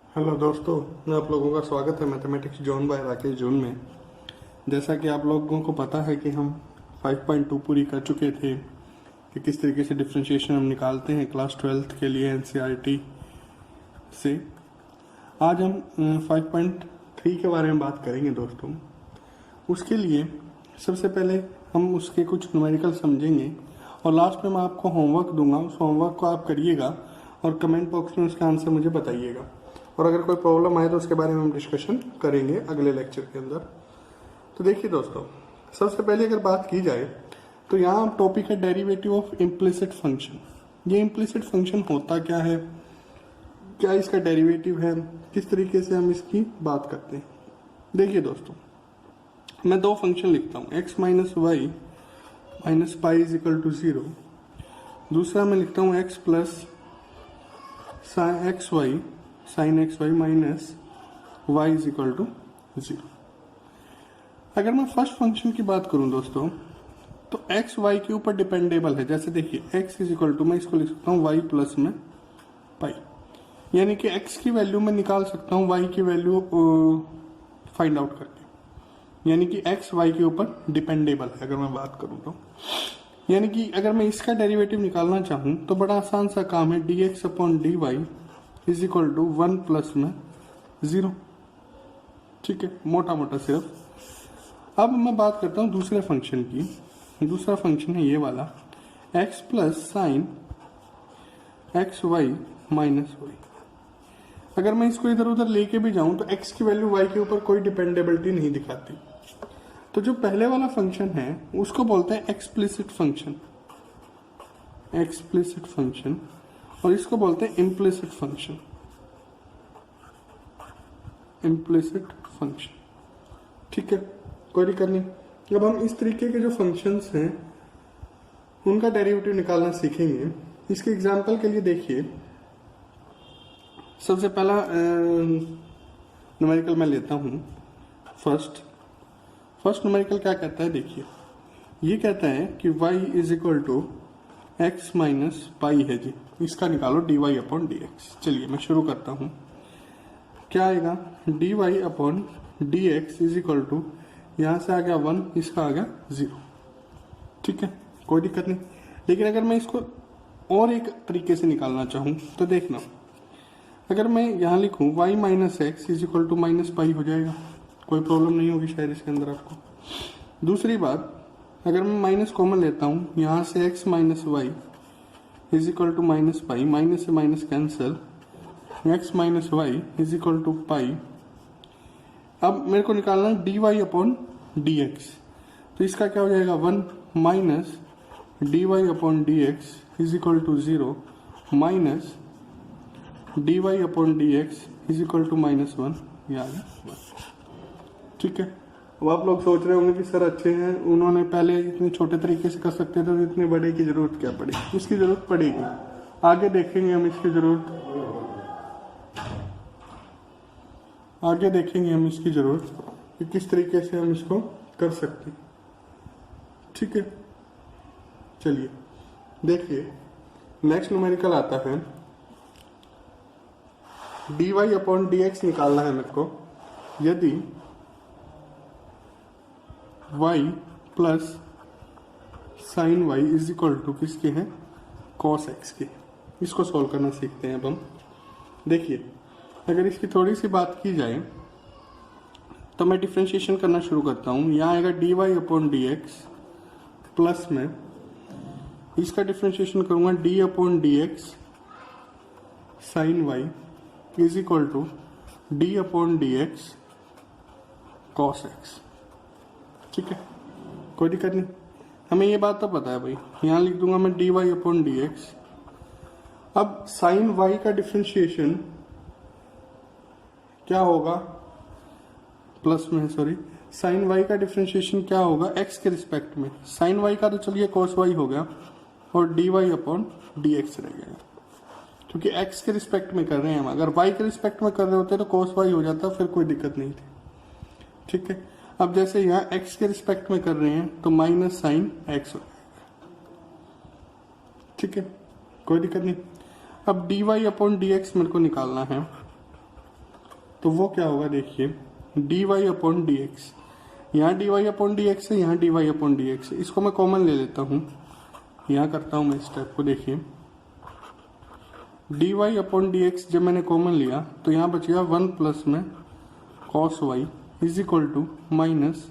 Hello दोस्तों, आप लोगों का स्वागत है mathematics zone by Rakesh zone में। जैसा कि आप लोगों को पता है कि हम 5.2 पूरी कर चुके थे कि किस तरीके से डिफरेंशिएशन हम निकालते हैं क्लास 12th के लिए एनसीईआरटी से। आज हम 5.3 के बारे में बात करेंगे दोस्तों। उसके लिए सबसे पहले हम उसके कुछ न्यूमेरिकल समझेंगे और लास्ट में मैं आपको होमवर्क दूंगा। उस होमवर्क को आप करिएगा और कमेंट बॉक्स में उसका आंसर मुझे बताइएगा। और अगर कोई प्रॉब्लम आए तो उसके बारे में हम डिस्कशन करेंगे अगले लेक्चर के अंदर। तो देखिए दोस्तों, सबसे पहले अगर बात की जाए तो यहाँ टॉपिक है डेरिवेटिव ऑफ इम्प्लिसिट फंक्शन। ये इम्प्लिसिट फंक्शन होता क्या है, क्या इसका डेरिवेटिव है, किस तरीके से हम इसकी बात करते हैं। देखिए दोस्तों, मैं दो फंक्शन लिखता हूँ, x minus y minus pi is equal to 0। दूसरा मैं लिखता हूँ x plus x y sine x y minus y is equal to 0। अगर मैं फर्स्ट फंक्शन की बात करूं दोस्तों, तो x y के ऊपर डिपेंडेबल है। जैसे देखिए x इज इक्वल टू, मैं इसको लिख सकता हूँ y प्लस में पाई, यानी कि x की वैल्यू मैं निकाल सकता हूँ y की वैल्यू फाइंड आउट करके, यानी कि x y के ऊपर डिपेंडेबल है। अगर मैं बात करूँ तो यानी कि अगर मैं इसका डेरिवेटिव निकालना चाहूँ तो बड़ा आसान सा काम है, dx upon d y is equal to 1 plus में 0। ठीक है, मोटा मोटा सिर्फ। अब मैं बात करता हूँ दूसरे फंक्शन की। दूसरा फंक्शन है ये वाला, x plus sine x y minus y. अगर मैं इसको इधर उधर लेके भी जाऊं तो x की वैल्यू y के ऊपर कोई डिपेंडेबिलिटी नहीं दिखाती। तो जो पहले वाला फंक्शन है उसको बोलते हैं एक्सप्लिसिट फंक्शन, एक्सप्लिसिट फंक्शन, और इसको बोलते हैं इम्प्लिसिट फंक्शन, इम्प्लिसिट फंक्शन। ठीक है, कोई दिक्कत नहीं। अब हम इस तरीके के जो फंक्शंस हैं उनका डेरिवेटिव निकालना सीखेंगे। इसके एग्जांपल के लिए देखिए, सबसे पहला न्यूमेरिकल मैं लेता हूं। फर्स्ट न्यूमेरिकल क्या कहता है, देखिए ये कहता है कि y is equal to x minus pi है जी, इसका निकालो dy अपॉन डी एक्स। चलिए मैं शुरू करता हूँ। क्या आएगा, dy upon d x is equal to, यहाँ से आ गया 1, इसका आ गया 0। ठीक है, कोई दिक्कत नहीं। लेकिन अगर मैं इसको और एक तरीके से निकालना चाहूँ तो देखना, अगर मैं यहाँ लिखूँ y minus x is equal to minus pi हो जाएगा, कोई प्रॉब्लम नहीं होगी शायद इसके अंदर आपको। दूसरी बात, अगर मैं माइनस कॉमन लेता हूँ, यहाँ से x minus y is equal to minus pi, minus से minus cancel, x minus y is equal to pi. अब मेरे को निकालना है dy अपॉन डी एक्स, तो इसका क्या हो जाएगा 1 minus dy upon d x is equal to 0 minus dy upon d x is equal to minus 1, ये आ गया 1। ठीक है, अब आप लोग सोच रहे होंगे कि सर अच्छे हैं, उन्होंने पहले इतने छोटे तरीके से कर सकते थे तो इतने बड़े की जरूरत क्या पड़ी। इसकी जरूरत पड़ेगी, आगे देखेंगे हम इसकी जरूरत, आगे देखेंगे हम इसकी जरूरत कि किस तरीके से हम इसको कर सकते हैं। ठीक है, चलिए देखिए नेक्स्ट न्यूमेरिकल आता है, dy अपॉन डी एक्स निकालना है मेरे को। यदि y plus sine y is equal to किसके हैं, कॉस एक्स के। इसको सॉल्व करना सीखते हैं अब हम। देखिए अगर इसकी थोड़ी सी बात की जाए तो मैं डिफ्रेंशिएशन करना शुरू करता हूँ। यहाँ आएगा dy upon d x plus में इसका डिफ्रेंशिएशन करूँगा d upon d x sine y is equal to d upon d x cos x. ठीक है, कोई दिक्कत नहीं, हमें ये बात तो पता है भाई। यहाँ लिख दूंगा मैं dy अपॉन डी एक्स। अब साइन y का डिफ्रेंशिएशन क्या होगा, प्लस में सॉरी, साइन y का डिफ्रेंशिएशन क्या होगा x के रिस्पेक्ट में। साइन y का तो चलिए कॉस y हो गया और dy अपॉन डी एक्स रह गया, क्योंकि x के रिस्पेक्ट में कर रहे हैं हम। अगर y के रिस्पेक्ट में कर रहे होते तो कॉस y हो जाता, फिर कोई दिक्कत नहीं थी। ठीक है, अब जैसे यहाँ x के रिस्पेक्ट में कर रहे हैं तो माइनस साइन x हो जाएगा। ठीक है, कोई दिक्कत नहीं। अब dy अपॉन डी एक्स मेरे को निकालना है। तो वो क्या होगा देखिए, d y upon d x. यहाँ d y upon d x है, यहाँ d y upon d x है, इसको मैं कॉमन ले लेता हूँ। यहाँ करता हूँ मैं स्टेप को, देखिए d y upon d x जब मैंने कॉमन लिया तो यहाँ बच गया 1 प्लस में cos y is equal to minus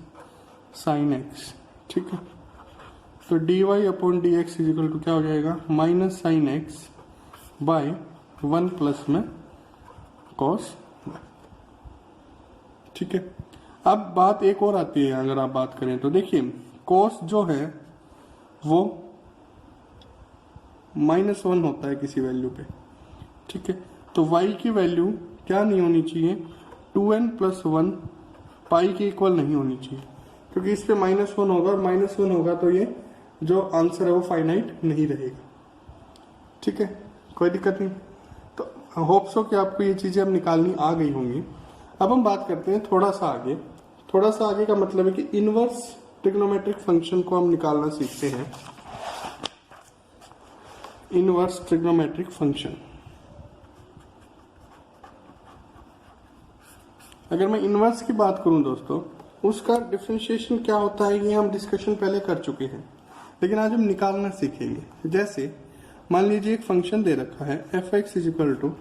sine x. ठीक है, तो d y upon d x is equal to क्या हो जाएगा, minus sine x by 1 plus में कॉस वाई। ठीक है, अब बात एक और आती है, अगर आप बात करें तो देखिए कॉस जो है वो -1 होता है किसी वैल्यू पे। ठीक है, तो y की वैल्यू क्या नहीं होनी चाहिए, 2n प्लस 1 पाई के इक्वल नहीं होनी चाहिए, क्योंकि इस पे -1 होगा और -1 होगा तो ये जो आंसर है वो फाइनाइट नहीं रहेगा। ठीक है, कोई दिक्कत नहीं। तो होप सो कि आपको ये चीजें अब निकालनी आ गई होंगी। अब हम बात करते हैं थोड़ा सा आगे। थोड़ा सा आगे का मतलब है कि इनवर्स ट्रिग्नोमेट्रिक फंक्शन को हम निकालना सीखते हैं। इनवर्स ट्रिग्नोमेट्रिक फंक्शन, अगर मैं इनवर्स की बात करूं दोस्तों, उसका डिफरेंशिएशन क्या होता है ये हम डिस्कशन पहले कर चुके हैं, लेकिन आज हम निकालना सीखेंगे। जैसे मान लीजिए एक फंक्शन दे रखा है f x is equal to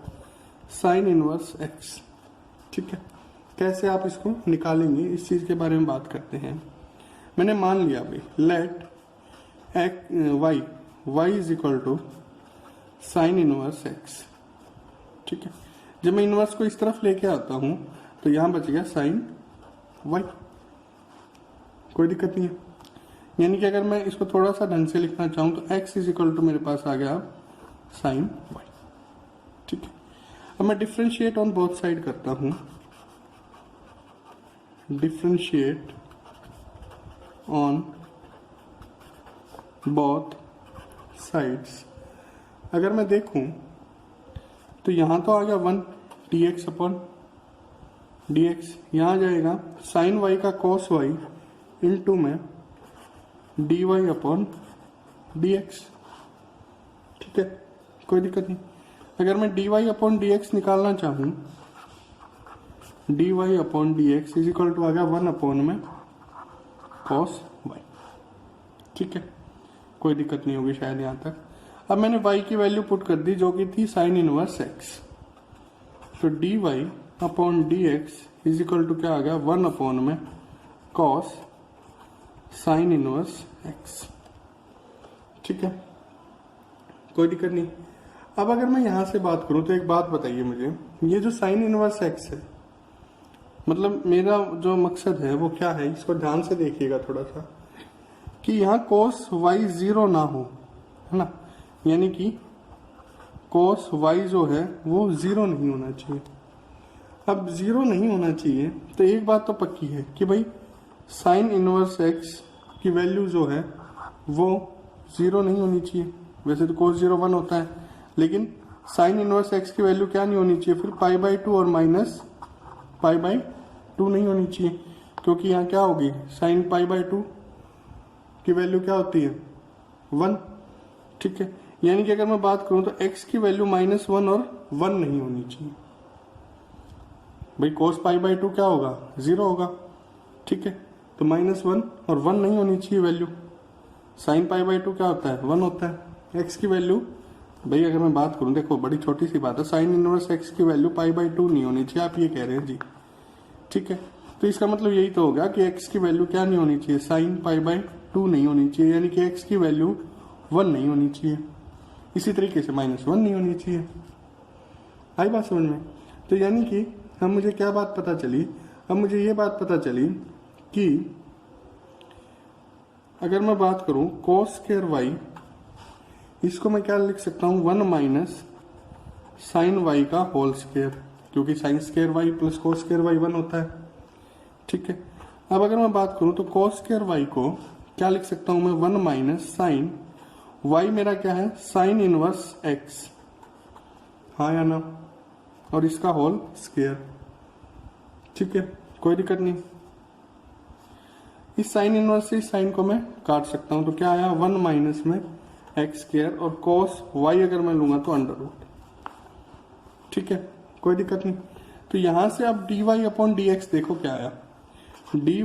sine inverse x. ठीक है, कैसे आप इसको निकालेंगे इस चीज के बारे में बात करते हैं। मैंने मान लिया भाई let y is equal to sine inverse x. ठीक है, जब मैं इनवर्स को इस तरफ लेके आता हूं तो यहां बच गया साइन वाई, कोई दिक्कत नहीं है। यानी कि अगर मैं इसको थोड़ा सा ढंग से लिखना चाहूं तो x इज इक्वल टू मेरे पास आ गया साइन वाई। ठीक है, अब मैं डिफ्रेंशिएट ऑन बोथ साइड करता हूं, डिफ्रेंशिएट ऑन बोथ साइड्स। अगर मैं देखूं तो यहां तो आ गया 1 dx अपॉन dx, यहां जाएगा साइन वाई का कॉस वाई इंटू में d y upon d x. ठीक है, कोई दिक्कत नहीं। अगर मैं d y upon d x निकालना चाहूं, d y upon d x is equal to आ गया 1 अपॉन में कॉस वाई। ठीक है, कोई दिक्कत नहीं होगी शायद यहां तक। अब मैंने y की वैल्यू पुट कर दी जो कि थी साइन इनवर्स x, तो d y upon d x is equal to क्या आ गया 1 अपॉन में कॉस साइन इनवर्स x। ठीक है, कोई दिक्कत नहीं। अब अगर मैं यहां से बात करूं तो एक बात बताइए मुझे, ये जो साइन इनवर्स x है, मतलब मेरा जो मकसद है वो क्या है, इसको ध्यान से देखिएगा थोड़ा सा, कि यहाँ cos y 0 ना हो, है ना, यानी कि cos y जो है वो 0 नहीं होना चाहिए। अब 0 नहीं होना चाहिए तो एक बात तो पक्की है कि भाई साइन इनवर्स x की वैल्यू जो है वो 0 नहीं होनी चाहिए। वैसे तो cos 0 1 होता है, लेकिन साइन इनवर्स x की वैल्यू क्या नहीं होनी चाहिए, फिर पाई बाई 2 और माइनस पाई बाई 2 नहीं होनी चाहिए, क्योंकि यहाँ क्या होगी, साइन पाई बाई 2 की वैल्यू क्या होती है 1। ठीक है, यानी कि अगर मैं बात करूं तो x की वैल्यू -1 और 1 नहीं होनी चाहिए। भाई cos पाई बाई 2 क्या होगा, 0 होगा। ठीक है, तो -1 और 1 नहीं होनी चाहिए वैल्यू। साइन पाई बाई 2 क्या होता है, 1 होता है। x की वैल्यू, भाई अगर मैं बात करूं, देखो बड़ी छोटी सी बात है, साइन इनवर्स x की वैल्यू पाई बाई 2 नहीं होनी चाहिए, आप ये कह रहे हैं जी। ठीक है, तो इसका मतलब यही तो होगा कि x की वैल्यू क्या नहीं होनी चाहिए, साइन पाई बाई 2 नहीं होनी चाहिए, यानी कि x की वैल्यू 1 नहीं होनी चाहिए। इसी तरीके से -1 नहीं होनी चाहिए। आई बात समझ में? तो यानी कि अब मुझे क्या बात पता चली, अब मुझे ये बात पता चली कि अगर मैं बात करूं cos स्क्वायर वाई, इसको मैं क्या लिख सकता हूं, 1 माइनस साइन वाई का होल स्क्वायर, क्योंकि sine square y plus cos square y 1 होता है। ठीक है, अब अगर मैं बात करूं तो cos स्क्वायर वाई को क्या लिख सकता हूं मैं, 1 माइनस साइन वाई मेरा क्या है, साइन इनवर्स x, हाँ या ना, और इसका होल स्क्वायर। ठीक है, कोई दिक्कत नहीं। इस साइन इनवर्स से इस साइन को मैं काट सकता हूं, तो क्या आया 1 माइनस में एक्स स्क्वायर, और cos y अगर मैं लूंगा तो अंडर रूट। ठीक है, कोई दिक्कत नहीं। तो यहां से आप dy अपॉन डी एक्स देखो क्या आया, dy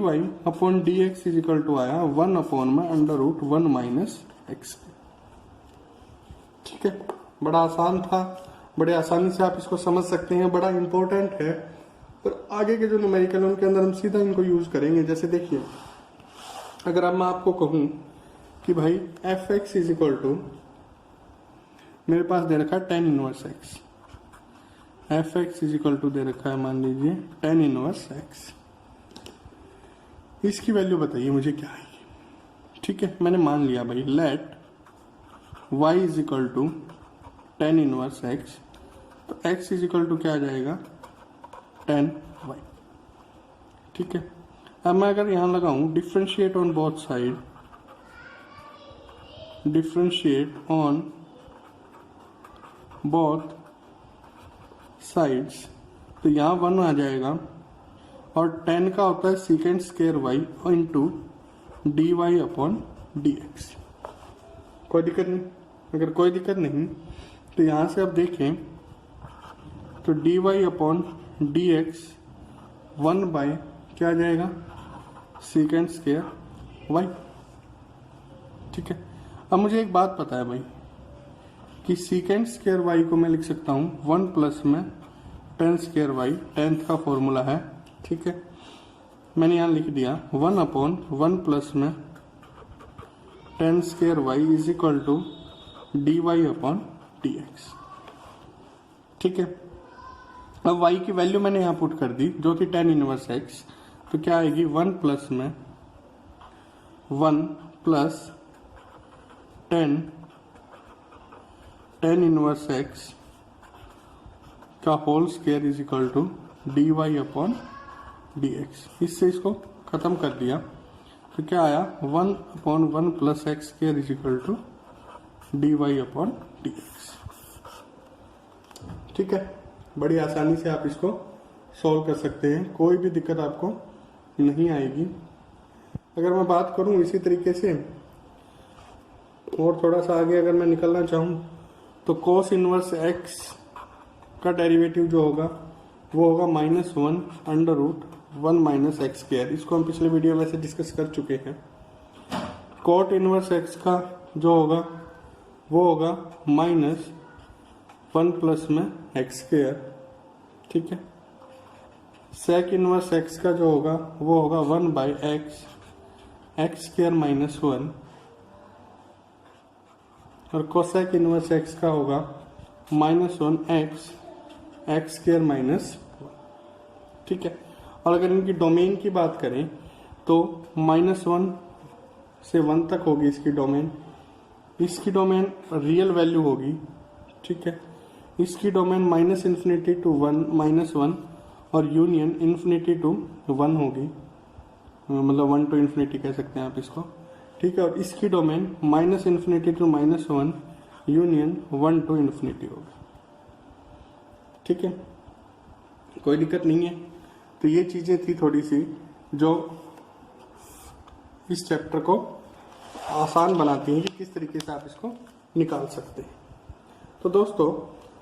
upon d x is equal to आया 1 अपॉन में अंडर रूट 1 माइनस एक्स। ठीक है, बड़ा आसान था, बड़े आसानी से आप इसको समझ सकते हैं, बड़ा इंपॉर्टेंट है। पर आगे के जो न्यूमेरिकल उनके अंदर हम सीधा इनको यूज करेंगे। जैसे देखिए, अगर अब मैं आपको कहूं कि भाई f x is equal to, मेरे पास दे रखा है tan inverse x, f x is equal to दे रखा है मान लीजिए tan इनवर्स एक्स, इसकी वैल्यू बताइए मुझे क्या आएगी। ठीक है, मैंने मान लिया भाई let y is equal to tan inverse एक्स, तो x इज इक्वल टू क्या आ जाएगा tan y। ठीक है, अब मैं अगर यहां लगाऊं differentiate on both side, differentiate on both sides, तो यहाँ 1 आ जाएगा और tan का होता है secant square y into d y upon d x. कोई दिक्कत नहीं, अगर कोई दिक्कत नहीं तो यहाँ से आप देखें तो d y upon d x 1 by क्या आ जाएगा सीकेंड स्क्वायर वाई। ठीक है, अब मुझे एक बात पता है भाई कि सीकेंड स्क्वायर वाई को मैं लिख सकता हूँ 1 प्लस में tan स्क्वायर वाई, टेंथ का फॉर्मूला है। ठीक है, मैंने यहाँ लिख दिया 1 अपॉन 1 प्लस में tan square y is equal to d y upon d x. ठीक है, अब y की वैल्यू मैंने यहाँ पुट कर दी जो थी tan इनवर्स x, तो क्या आएगी 1 प्लस में 1 प्लस tan इनवर्स x का whole square is equal to d y upon d x. इससे इसको खत्म कर दिया तो क्या आया 1 upon 1 plus x square is equal to d y upon d x. ठीक है, बड़ी आसानी से आप इसको सॉल्व कर सकते हैं, कोई भी दिक्कत आपको नहीं आएगी। अगर मैं बात करूं इसी तरीके से और थोड़ा सा आगे अगर मैं निकलना चाहूं तो कोस इनवर्स एक्स का डेरिवेटिव जो होगा वो होगा -1 under root 1 minus x square. इसको हम पिछले वीडियो में से डिस्कस कर चुके हैं। कोट इनवर्स एक्स का जो होगा वो होगा -1 प्लस में एक्स स्क्वायर। ठीक है, सेक इनवर्स एक्स का जो होगा वो होगा 1 बाई एक्स स्क्वायर -1, और कोसेक इनवर्स एक्स का होगा -1 एक्स स्क्वायर -1। ठीक है, और अगर इनकी डोमेन की बात करें तो -1 से 1 तक होगी इसकी डोमेन, इसकी डोमेन रियल वैल्यू होगी। ठीक है, इसकी डोमेन -∞ टू 1 और यूनियन ∞ टू 1 होगी, मतलब 1 टू इन्फिनिटी कह सकते हैं आप इसको। ठीक है, और इसकी domain -∞ to -1 union 1 to infinity होगी। ठीक है, कोई दिक्कत नहीं है। तो ये चीजें थी थोड़ी सी जो इस चैप्टर को आसान बनाती हैं कि किस तरीके से आप इसको निकाल सकते हैं। तो दोस्तों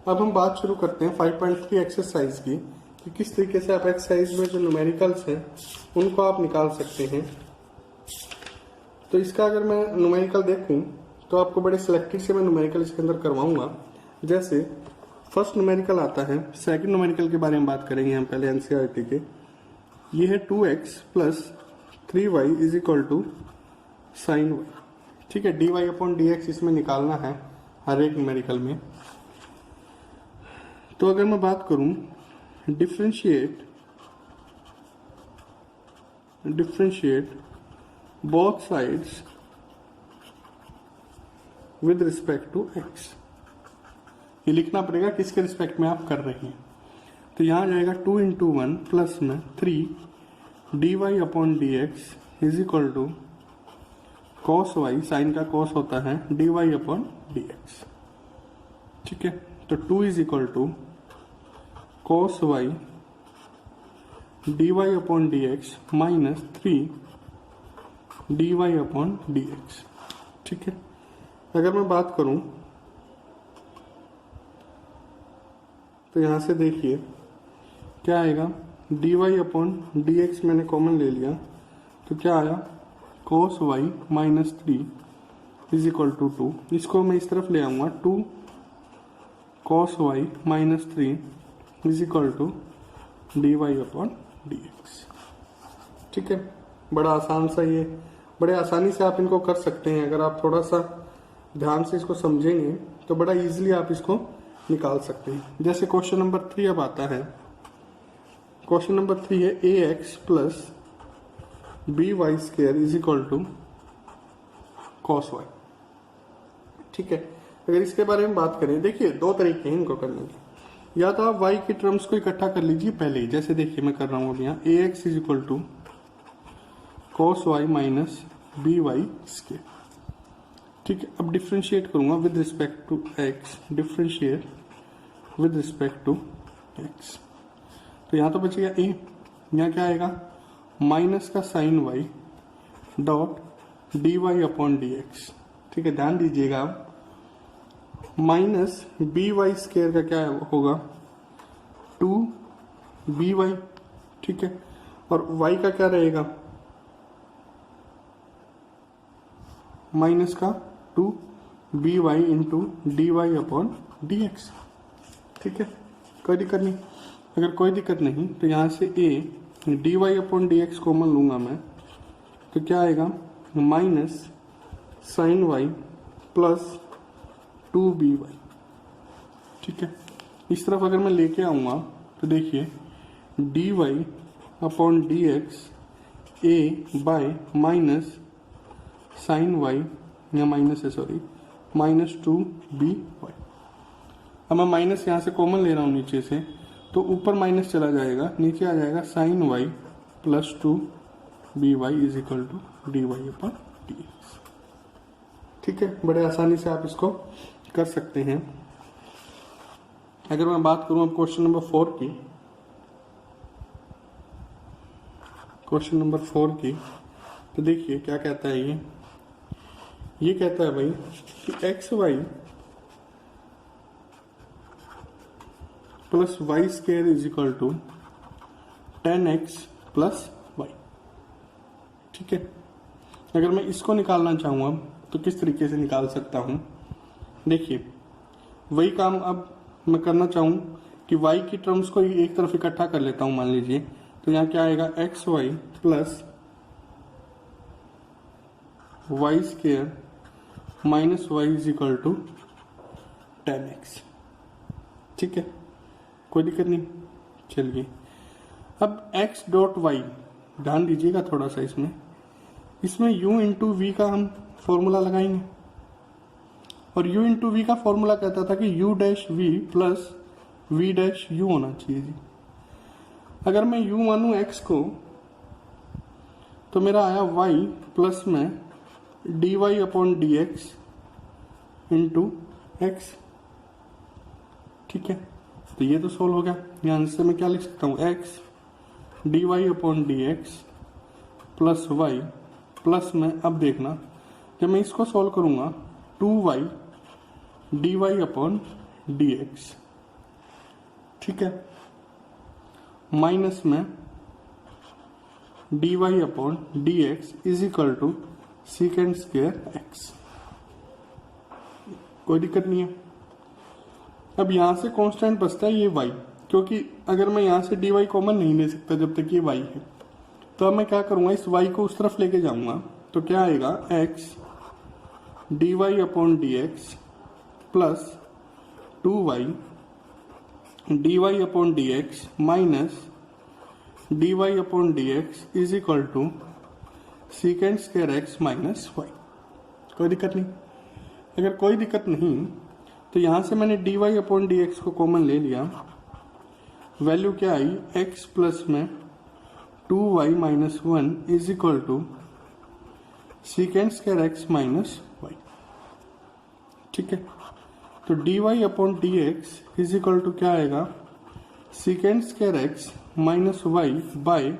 अब हम बात शुरू करते हैं 5.3 एक्सरसाइज की कि किस तरीके से आप एक्सरसाइज में जो न्यूमेरिकल्स हैं उनको आप निकाल सकते हैं। तो इसका अगर मैं न्यूमेरिकल देखूं तो आपको बड़े सिलेक्टेड से मैं न्यूमेरिकल इसके अंदर करवाऊंगा। जैसे फर्स्ट न्यूमेरिकल आता है, सेकंड न्यूमेरिकल के बारे में बात करेंगे हम पहले एनसीईआरटी के। ये है 2x plus 3y is equal to sine y. ठीक है, d y upon d x इसमें निकालना है हर एक न्यूमेरिकल में। तो अगर मैं बात करूं differentiate both sides with respect to x, ये लिखना पड़ेगा किसके रिस्पेक्ट में आप कर रहे हैं। तो यहाँ आ जाएगा 2 × 1 प्लस में 3 d y upon d x is equal to cos y, sine का कॉस होता है d y upon d x. ठीक है, तो 2 is equal to cos y d y upon d x minus 3 d y upon d x. ठीक है, अगर मैं बात करूं तो यहां से देखिए क्या आएगा, d y upon d x मैंने कॉमन ले लिया तो क्या आया, cos y minus 3 is equal to 2। इसको मैं इस तरफ ले आऊँगा, 2 cos y minus 3 is equal to d y upon d x. ठीक है, बड़ा आसान सा ये, बड़े आसानी से आप इनको कर सकते हैं। अगर आप थोड़ा सा ध्यान से इसको समझेंगे तो बड़ा इजीली आप इसको निकाल सकते हैं। जैसे क्वेश्चन नंबर 3 अब आता है। क्वेश्चन नंबर 3 है a x plus b y square is equal to cos y. ठीक है, अगर इसके बारे में बात करें, देखिए दो तरीके हैं इनको करने के। या तो आप y की टर्म्स को इकट्ठा कर लीजिए पहले ही, जैसे देखिए मैं कर रहा हूं अब यहाँ a x is equal to cos y minus b y square. ठीक है, अब डिफ्रेंशिएट करूंगा with respect to x, differentiate with respect to x। तो यहाँ तो बचेगा a, यहाँ क्या आएगा, माइनस का sine y dot d y upon d x. ठीक है, ध्यान दीजिएगा, अब माइनस बी वाई स्क्वायर का क्या होगा, 2by। ठीक है, और y का क्या रहेगा, माइनस का 2by into d y upon d x. ठीक है, कोई दिक्कत नहीं। अगर कोई दिक्कत नहीं तो यहाँ से a d y upon d x common लूंगा मैं, तो क्या आएगा, minus sine y plus 2by। ठीक है, इस तरफ अगर मैं लेके आऊंगा तो देखिए d y upon d x a by minus sine y, या माइनस है सॉरी, माइनस 2by। अब मैं माइनस यहाँ से कॉमन ले रहा हूँ नीचे से, तो ऊपर माइनस चला जाएगा, नीचे आ जाएगा sine y plus 2by is equal to d y upon d x. ठीक है, बड़े आसानी से आप इसको कर सकते हैं। अगर मैं बात करूं अब क्वेश्चन नंबर 4 की, क्वेश्चन नंबर 4 की, तो देखिए क्या कहता है ये कहता है भाई कि x y plus y square is equal to 10x plus y. ठीक है, अगर मैं इसको निकालना चाहूँगा तो किस तरीके से निकाल सकता हूँ, देखिए वही काम अब मैं करना चाहूँ कि y की टर्म्स को एक तरफ इकट्ठा कर लेता हूँ मान लीजिए, तो यहाँ क्या आएगा, x y plus y square minus y is equal to 10x। ठीक है, कोई दिक्कत नहीं। चलिए अब x डॉट वाई, ध्यान दीजिएगा थोड़ा सा, इसमें u इंटू वी का हम फॉर्मूला लगाएंगे, और u इंटू वी का फॉर्मूला कहता था कि u dash v plus v dash u होना चाहिए जी। अगर मैं u मानूं x को, तो मेरा आया y प्लस में d y upon d x into x. ठीक है, तो ये तो सोल्व हो गया। यहाँ से मैं क्या लिख सकता हूँ, x d y upon d x plus y plus में, अब देखना जब मैं इसको सॉल्व करूंगा, 2y d y upon d x. ठीक है, माइनस में d y upon d x is equal to secant square x. कोई दिक्कत नहीं है। अब यहां से कांस्टेंट बचता है ये y, क्योंकि अगर मैं यहां से डी वाई कॉमन नहीं ले सकता जब तक ये y है, तो अब मैं क्या करूंगा, इस y को उस तरफ लेके जाऊंगा, तो क्या आएगा, x d y upon d x plus 2y d y upon d x minus d y upon d x is equal to secant square x minus y. कोई दिक्कत नहीं। अगर कोई दिक्कत नहीं तो यहां से मैंने d y upon d x को कॉमन ले लिया, वैल्यू क्या आई, x प्लस में 2y minus 1 is equal to secant square x minus y. ठीक है, तो d y upon d x is equal to क्या आएगा, secant square x minus y by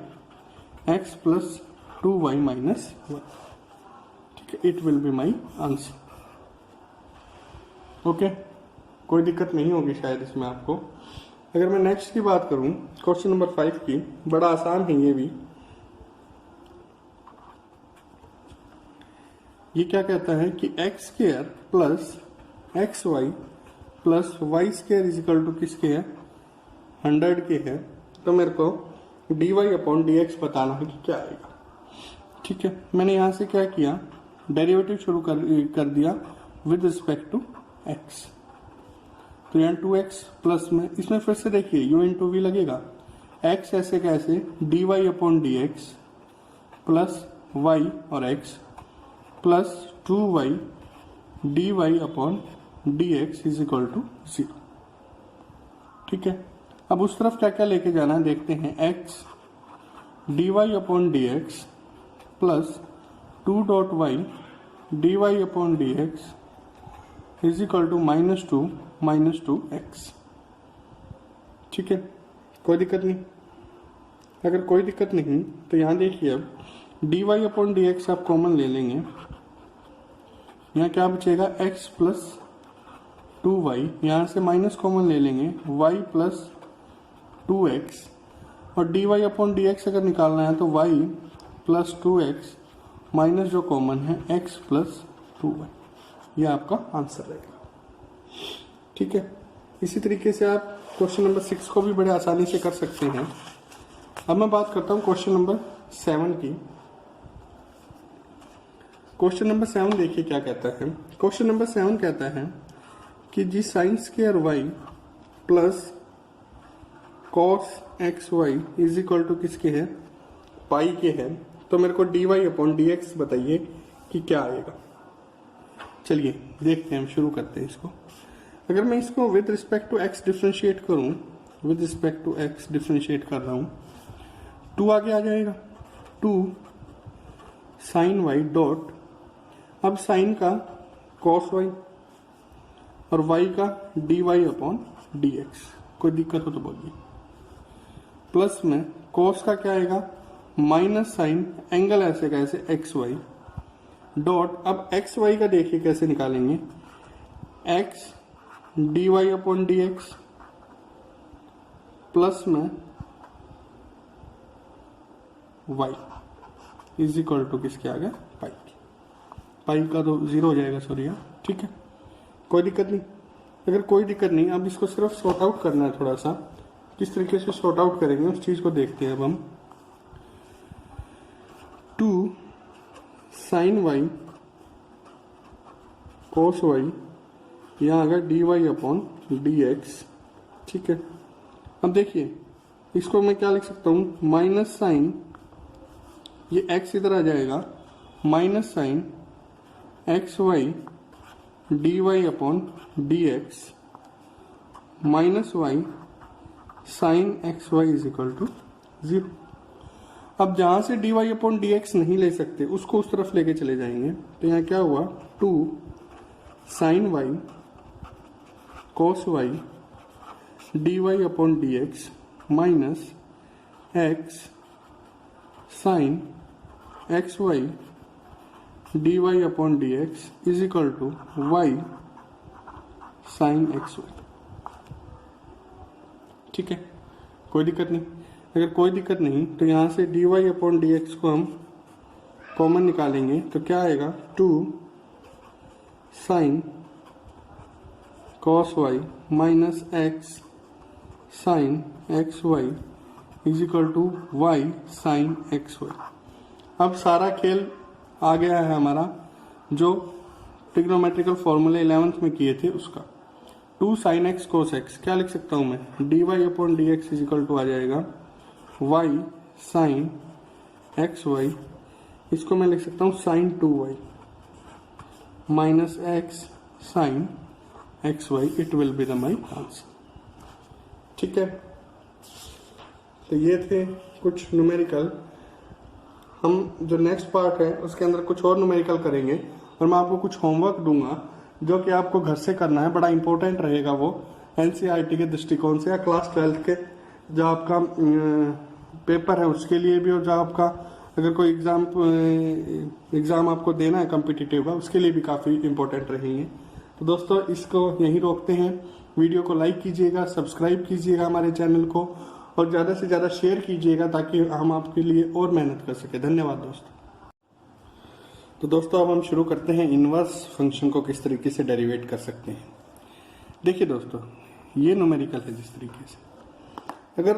x plus 2y minus 1। ठीक है, it will be my answer. Okay, कोई दिक्कत नहीं होगी शायद इसमें आपको। अगर मैं नेक्स्ट की बात करूं क्वेश्चन नंबर 5 की, बड़ा आसान है ये भी। ये क्या कहता है कि x square plus x y plus y square is equal to किसके है, 100 के है। तो मेरे को dy अपॉन डी एक्स बताना है कि क्या आएगा। ठीक है, मैंने यहां से क्या किया, डेरिवेटिव शुरू कर दिया विद रिस्पेक्ट टू x। तो यहाँ 2x प्लस में, इसमें फिर से देखिए u इंटू वी लगेगा, x ऐसे कैसे dy upon d x plus y और x plus 2y dy upon d x is equal to 0। ठीक है, अब उस तरफ क्या क्या लेके जाना है देखते हैं। x dy upon d x plus 2 dot y dy upon d x is equal to -2 x। ठीक है, कोई दिक्कत नहीं। अगर कोई दिक्कत नहीं तो यहाँ देखिए, अब dy अपॉन डी एक्स आप कॉमन ले लेंगे, यहाँ क्या बचेगा x प्लस 2y, यहाँ से माइनस कॉमन ले लेंगे y प्लस 2x, और dy अपॉन डी एक्स अगर निकालना है तो y प्लस 2x माइनस जो कॉमन है x प्लस 2y, ये आपका आंसर रहेगा। ठीक है, इसी तरीके से आप क्वेश्चन नंबर 6 को भी बड़े आसानी से कर सकते हैं। अब मैं बात करता हूँ क्वेश्चन नंबर 7 की। क्वेश्चन नंबर 7 देखिए क्या कहता है। क्वेश्चन नंबर 7 कहता है कि जी sine square y plus cos x y is equal to किसके है, पाई के है। तो मेरे को d y upon d x बताइए कि क्या आएगा। चलिए देखते हैं, हम शुरू करते हैं इसको। अगर मैं इसको with respect to x differentiate करूं, with respect to x differentiate कर रहा हूं, 2 आगे आ जाएगा, 2 साइन वाई डॉट, अब साइन का कॉस वाई और वाई का d y upon d x. कोई दिक्कत हो तो बोलिए। प्लस में कॉस का क्या आएगा, माइनस साइन एंगल ऐसे कैसे एक्स वाई डॉट, अब एक्स वाई का देखिए कैसे निकालेंगे, x d y upon d x plus में वाई इज इक्वल टू किसके आ गया, पाई। पाई का तो 0 हो जाएगा, सॉरी। ठीक है, कोई दिक्कत नहीं। अगर कोई दिक्कत नहीं, अब इसको सिर्फ सॉर्ट आउट करना है थोड़ा सा। किस तरीके से सॉर्ट आउट करेंगे उस चीज को देखते हैं अब हम। 2 साइन वाई कोस वाई, यहाँ आ गया d y upon d x. ठीक है, अब देखिए इसको मैं क्या लिख सकता हूँ, माइनस साइन, ये एक्स इधर आ जाएगा, minus sine x y d y upon d x minus y sine x y is equal to 0। अब जहां से d y upon d x नहीं ले सकते उसको उस तरफ लेके चले जाएंगे। तो यहाँ क्या हुआ, 2 sine y cos y d y upon d x minus x sine x y d y upon d x is equal to y sine x y. ठीक है, कोई दिक्कत नहीं। अगर कोई दिक्कत नहीं तो यहाँ से d y upon d x को हम कॉमन निकालेंगे तो क्या आएगा, 2 sine cos y minus x sine x y is equal to y sine x y. अब सारा खेल आ गया है हमारा जो ट्रिग्नोमेट्रिकल फॉर्मूले 11th में किए थे उसका। 2 साइन एक्स कोस एक्स क्या लिख सकता हूं मैं, d y upon d x is equal to आ जाएगा वाई साइन एक्स वाई, इसको मैं लिख सकता हूं sine 2y minus x sine x y, it will be the my answer. ठीक है, तो ये थे कुछ न्यूमेरिकल। हम जो नेक्स्ट पार्ट है उसके अंदर कुछ और न्यूमेरिकल करेंगे और मैं आपको कुछ होमवर्क दूंगा जो कि आपको घर से करना है। बड़ा इंपॉर्टेंट रहेगा वो एनसीईआरटी के दृष्टिकोण से या क्लास 12th के जो आपका पेपर है उसके लिए भी, और जो आपका अगर कोई एग्जाम आपको देना है कॉम्पिटिटिव का उसके लिए भी काफ़ी इंपॉर्टेंट रहेंगे। तो दोस्तों इसको यहीं रोकते हैं। वीडियो को लाइक कीजिएगा, सब्सक्राइब कीजिएगा हमारे चैनल को, और ज़्यादा से ज़्यादा शेयर कीजिएगा ताकि हम आपके लिए और मेहनत कर सके। धन्यवाद दोस्तों। तो दोस्तों अब हम शुरू करते हैं इनवर्स फंक्शन को किस तरीके से डेरिवेट कर सकते हैं। देखिए दोस्तों, ये न्यूमेरिकल है जिस तरीके से, अगर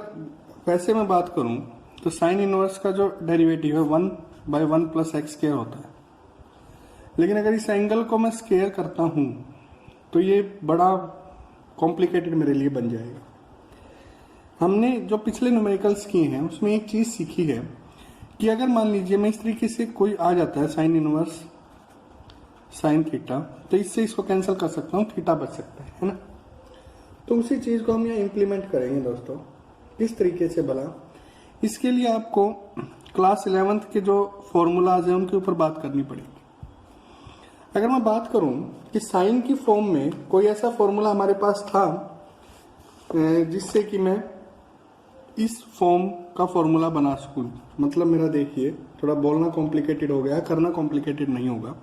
वैसे मैं बात करूं तो साइन इनवर्स का जो डेरिवेटिव है 1/1 + x स्क्वायर होता है, लेकिन अगर इस एंगल को मैं स्क्वायर करता हूं तो ये बड़ा कॉम्प्लिकेटेड मेरे लिए बन जाएगा। हमने जो पिछले न्यूमेरिकल्स किए हैं उसमें एक चीज सीखी है कि अगर मान लीजिए मैं इस तरीके से कोई आ जाता है साइन इनवर्स साइन थीटा, तो इससे इसको कैंसिल कर सकता हूं, थीटा बच सकता है ना। तो उसी चीज को हम यहाँ इंप्लीमेंट करेंगे दोस्तों। किस तरीके से भला, इसके लिए आपको क्लास 11th के जो फॉर्मूलाज हैं उनके ऊपर बात करनी पड़ेगी। अगर मैं बात करूं कि साइन की फॉर्म में कोई ऐसा फॉर्मूला हमारे पास था जिससे कि मैं इस फॉर्म का फॉर्मूला बना सकूं, मतलब मेरा देखिए थोड़ा बोलना कॉम्प्लिकेटेड हो गया, करना कॉम्प्लिकेटेड नहीं होगा।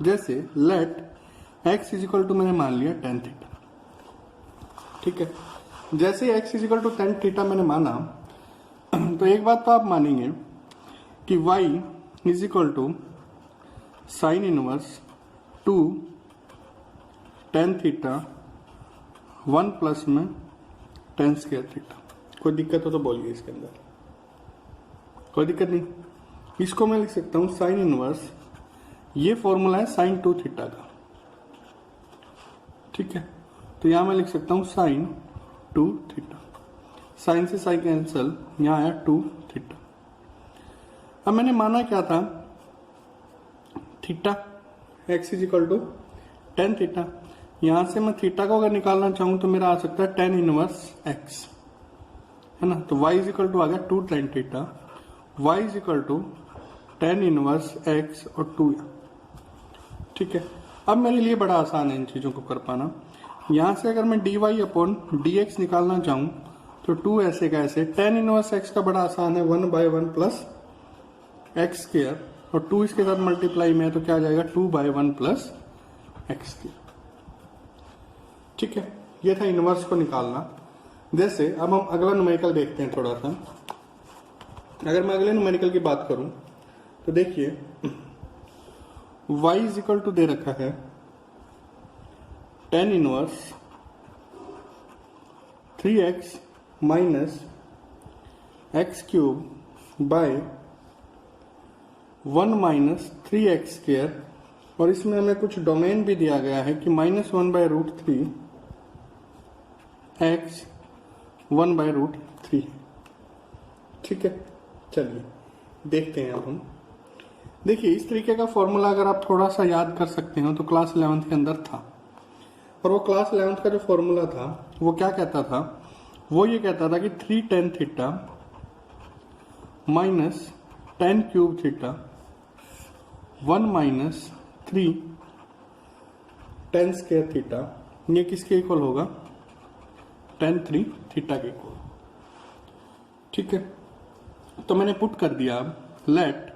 जैसे लेट x = मैंने मान लिया tan थीटा, ठीक है। जैसे x = tan थीटा मैंने माना तो एक बात तो आप मानेंगे कि y = sine inverse 2 tan theta 1 plus में tan स्क्वायर थीटा। कोई दिक्कत हो तो बोलिए, इसके अंदर कोई दिक्कत नहीं। इसको मैं लिख सकता हूं साइन इनवर्स, ये फॉर्मूला है साइन 2 थीटा का, ठीक है। तो यहां मैं लिख सकता हूं साइन 2 थीटा, साइन से साइन कैंसल, यहां आया 2 थीटा। अब मैंने माना क्या था, थीटा x = tan थीटा। यहां से मैं थीटा को अगर निकालना चाहूं तो मेरा आ सकता है tan इनवर्स x, है ना। तो y = आ गया 2 tan theta, y = tan inverse x और 2, ठीक है। अब मेरे लिए बड़ा आसान है इन चीजों को कर पाना। यहां से अगर मैं dy/dx निकालना चाहूं तो 2 ऐसे का ऐसे, tan इनवर्स x का बड़ा आसान है 1/1 + x स्क्वायर, और 2 इसके साथ मल्टीप्लाई में है तो क्या आ जाएगा 2/1 + x स्क्वायर, ठीक है। ये था इनवर्स को निकालना। जैसे अब हम अगला न्यूमेरिकल देखते हैं थोड़ा सा। अगर मैं अगले न्यूमेरिकल की बात करूं तो देखिए y = दे रखा है tan inverse 3x - x³ bye 1 - 3x square, और इसमें हमें कुछ डोमेन भी दिया गया है कि -1/√3 x 1/√3, ठीक है। चलिए देखते हैं अब हम। देखिए इस तरीके का फॉर्मूला अगर आप थोड़ा सा याद कर सकते हो तो क्लास 11th के अंदर था, और वो क्लास 11th का जो फॉर्मूला था वो क्या कहता था, वो ये कहता था कि 3 tan theta minus tan³ theta 1 - 3 tan square theta, ये किसके इक्वल होगा, tan 3 थीटा के इक्वल, ठीक है। तो मैंने पुट कर दिया लेट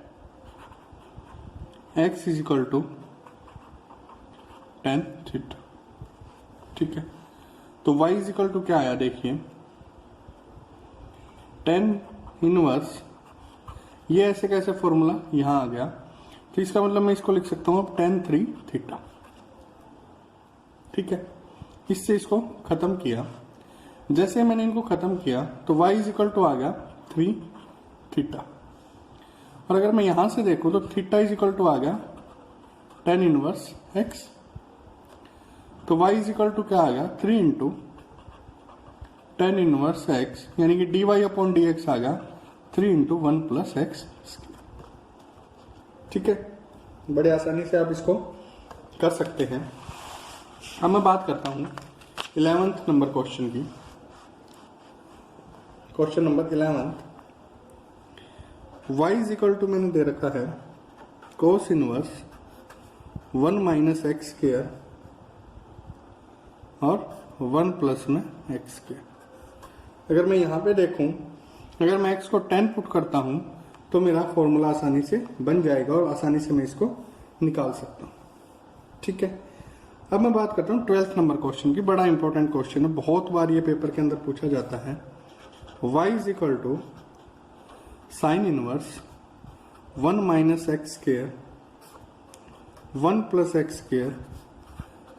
x = tan थीटा, ठीक है। तो y = क्या आया, देखिए tan इनवर्स, ये ऐसे कैसे फॉर्मूला यहां आ गया, तो इसका मतलब मैं इसको लिख सकता हूं tan 3 थीटा, ठीक है। इससे इसको खत्म किया, जैसे मैंने इनको खत्म किया तो y = आ गया 3 थीटा, और अगर मैं यहां से देखूं तो थीटा = आ गया tan इनवर्स x, तो y = क्या आ गया 3 × tan इनवर्स x, यानी कि dy/dx आ गया 3 × 1 + x, ठीक है। बड़े आसानी से आप इसको कर सकते हैं। अब मैं बात करता हूं 11th नंबर क्वेश्चन की। क्वेश्चन नंबर 11, y = मैंने दे रखा है cos इनवर्स 1 - x स्क्वायर और 1 प्लस में x स्क्वायर। अगर मैं यहाँ पे देखूं, अगर मैं x को 10 पुट करता हूं तो मेरा फॉर्मूला आसानी से बन जाएगा और आसानी से मैं इसको निकाल सकता हूं, ठीक है। अब मैं बात करता हूँ 12th नंबर क्वेश्चन की। बड़ा इंपॉर्टेंट क्वेश्चन है, बहुत बार ये पेपर के अंदर पूछा जाता है। y is equal to sine inverse 1 minus x square 1 plus x square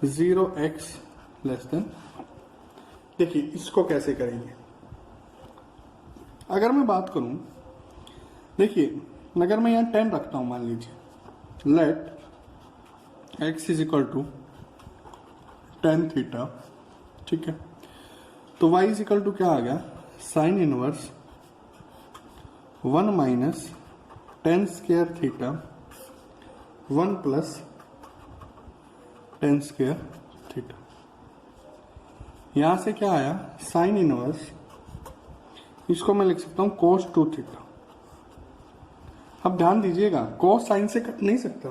0x less than. देखिए इसको कैसे करेंगे। अगर मैं बात करूं, देखिए अगर मैं यहाँ 10 रखता हूं, मान लीजिए let x is equal to tan theta, ठीक है, तो y इज इक्वल टू क्या आ गया, sign inverse 1 minus tan square theta 1 plus tan square theta. यहां से क्या आया, साइन इनवर्स, इसको मैं लिख सकता हूं cos 2 थीटा। अब ध्यान दीजिएगा, cos साइन से कट नहीं सकता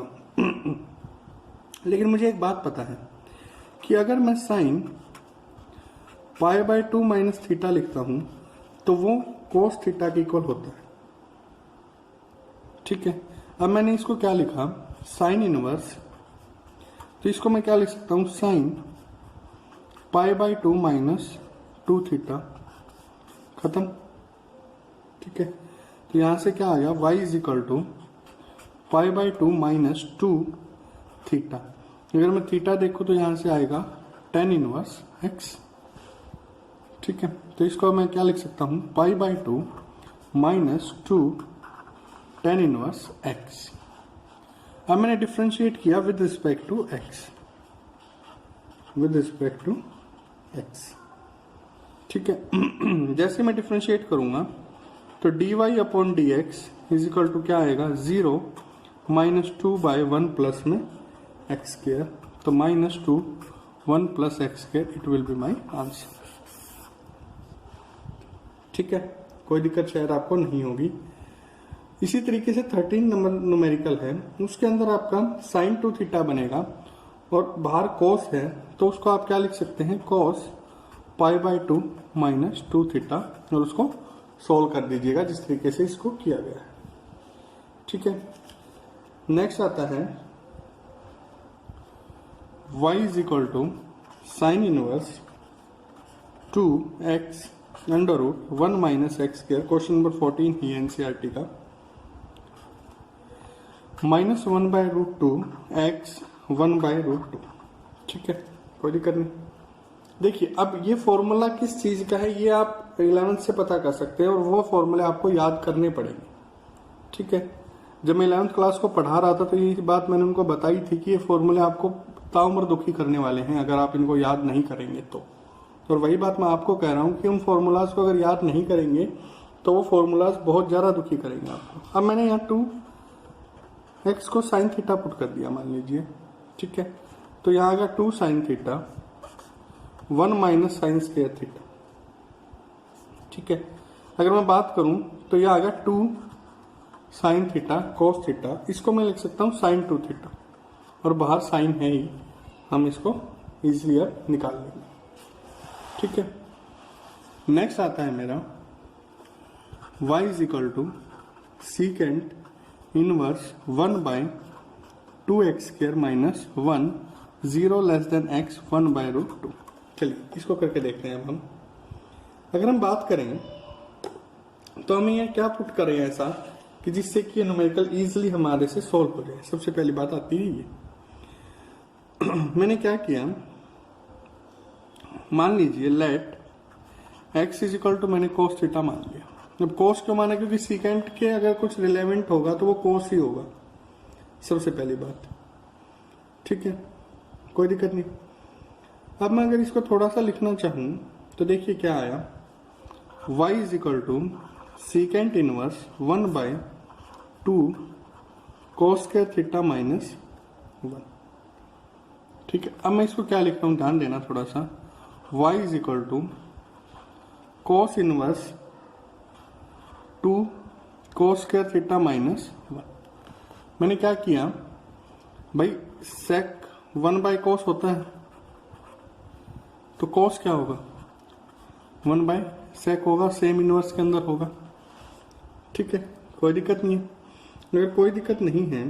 लेकिन मुझे एक बात पता है कि अगर मैं साइन π/2 माइनस थीटा लिखता हूं तो वो cos थीटा के इक्वल होता है, ठीक है। अब मैंने इसको क्या लिखा, साइन इनवर्स, तो इसको मैं क्या लिख सकता हूं, साइन π/2 माइनस 2 थीटा, खत्म, ठीक है। तो यहां से क्या आ गया, y is equal to π/2 minus 2 theta. अगर मैं थीटा देखूं तो यहां से आएगा tan इनवर्स x, ठीक है। तो इसको मैं क्या लिख सकता हूं, π/2 माइनस 2 tan इनवर्स x। अब मैंने डिफ्रेंशिएट किया with respect to x, with respect to x, ठीक है। जैसे मैं डिफ्रेंशिएट करूंगा तो dy upon dx is equal to क्या आएगा, 0 माइनस 2/1 प्लस में एक्स स्क्वायर, तो minus 2 1 plus x square, it will be my answer, ठीक है। कोई दिक्कत शायद आपको नहीं होगी। इसी तरीके से 13 नंबर न्यूमेरिकल है, उसके अंदर आपका साइन 2 थीटा बनेगा और बाहर कोस है, तो उसको आप क्या लिख सकते हैं, कोस π/2 माइनस 2 थीटा, और उसको सोल्व कर दीजिएगा जिस तरीके से इसको किया गया है, ठीक है। नेक्स्ट आता है y is equal to sine inverse 2x under root 1 minus x square, question number 14 ही एनसीईआरटी का, माइनस 1/√2 x 1/√2, ठीक है, कोई दिक्कत नहीं। देखिए अब ये फॉर्मूला किस चीज का है, ये आप 11th से पता कर सकते हैं, और वो फॉर्मूले आपको याद करने पड़ेंगे, ठीक है। जब मैं 11th क्लास को पढ़ा रहा था तो ये बात मैंने उनको बताई थी कि ये फॉर्मूले आपको ताउम्र दुखी करने वाले हैं अगर आप इनको याद नहीं करेंगे तो। और वही बात मैं आपको कह रहा हूं कि उन फॉर्मूलाज को अगर याद नहीं करेंगे तो वो फॉर्मूलाज बहुत ज्यादा दुखी करेंगे आपको। अब मैंने यहाँ 2x को साइन थीटा पुट कर दिया मान लीजिए, ठीक है, तो यहाँ आ गया 2 sine theta 1 minus sine square theta, ठीक है। अगर मैं बात करूं तो यह आ गया 2 साइन थीटा कोस थीटा, इसको मैं लिख सकता हूं साइन 2 थीटा, और बाहर साइन है ही, हम इसको इजीली अब निकाल लेंगे, ठीक है। नेक्स्ट आता है मेरा y is equal to secant inverse 1/2x square minus 1 0 less than x 1/√2। चलिए इसको करके देखते हैं अब हम। अगर हम बात करें तो हम ये क्या पुट करें ऐसा कि जिससे कि ये न्यूमेरिकल इजीली हमारे से सोल्व हो जाए। सबसे पहली बात आती है ये मैंने क्या किया, मान लीजिए let x is equal to, मैंने कोस थीटा मान लिया। अब कोस क्यों माना, क्योंकि सीकेंट के अगर कुछ रिलेवेंट होगा तो वो कोस ही होगा, सबसे पहली बात, ठीक है, कोई दिक्कत नहीं। अब मैं अगर इसको थोड़ा सा लिखना चाहूं तो देखिए क्या आया, y is equal to secant inverse 1/2 cos square theta minus 1, ठीक है। अब मैं इसको क्या लिखता हूं, ध्यान देना थोड़ा सा, y is equal to cos inverse 2 cos square theta minus 1। मैंने क्या किया भाई, सेक 1/cos होता है, तो cos क्या होगा, 1/sec होगा, सेम इनवर्स के अंदर होगा, ठीक है, कोई दिक्कत नहीं है। अगर कोई दिक्कत नहीं है,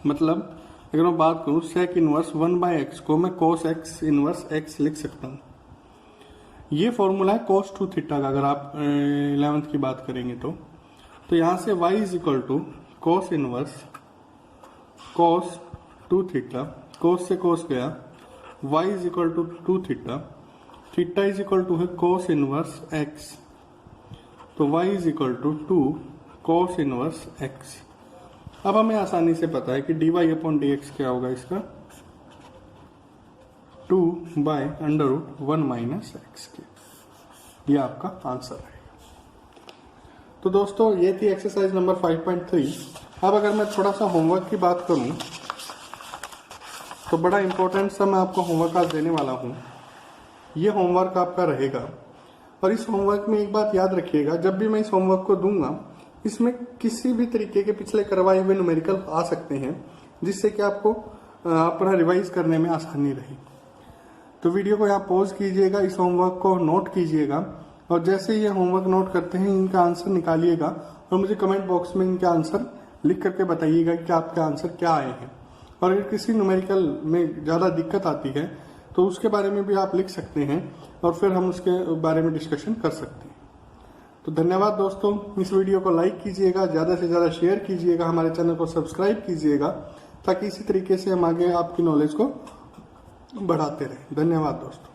मतलब अगर मैं बात करूं सेक इनवर्स 1/x को मैं cos x इनवर्स x लिख सकता हूं। ये फॉर्मूला है cos 2 थीटा का, अगर आप 11th की बात करेंगे तो यहां से y is equal to cos inverse cos 2 theta, cos से cos गया, y is equal to 2 theta, theta is equal to है cos इनवर्स x, तो y is equal to 2 cos inverse x। अब हमें आसानी से पता है कि dy अपॉन dx क्या होगा इसका, 2/√1 माइनस एक्स के। ये आपका आंसर है। तो दोस्तों ये थी एक्सरसाइज नंबर 5.3। अब अगर मैं थोड़ा सा होमवर्क की बात करूं तो बड़ा इंपॉर्टेंट सा मैं आपको होमवर्क आज देने वाला हूं। ये होमवर्क आपका रहेगा और इस होमवर्क में एक बात याद रखिएगा, जब भी मैं इस होमवर्क को दूंगा इसमें किसी भी तरीके के पिछले करवाए हुए न्यूमेरिकल आ सकते हैं, जिससे कि आपको अपना रिवाइज करने में आसानी रहे। तो वीडियो को यहाँ पॉज कीजिएगा, इस होमवर्क को नोट कीजिएगा और जैसे ये होमवर्क नोट करते हैं इनका आंसर निकालिएगा और मुझे कमेंट बॉक्स में इनके आंसर लिख करके बताइएगा कि आपके आंसर क्या आए हैं। और अगर किसी न्यूमेरिकल में ज़्यादा दिक्कत आती है तो उसके बारे में भी आप लिख सकते हैं और फिर हम उसके बारे में डिस्कशन कर सकते हैं। तो धन्यवाद दोस्तों, इस वीडियो को लाइक कीजिएगा, ज़्यादा से ज़्यादा शेयर कीजिएगा, हमारे चैनल को सब्सक्राइब कीजिएगा ताकि इसी तरीके से हम आगे आपकी नॉलेज को बढ़ाते रहें। धन्यवाद दोस्तों।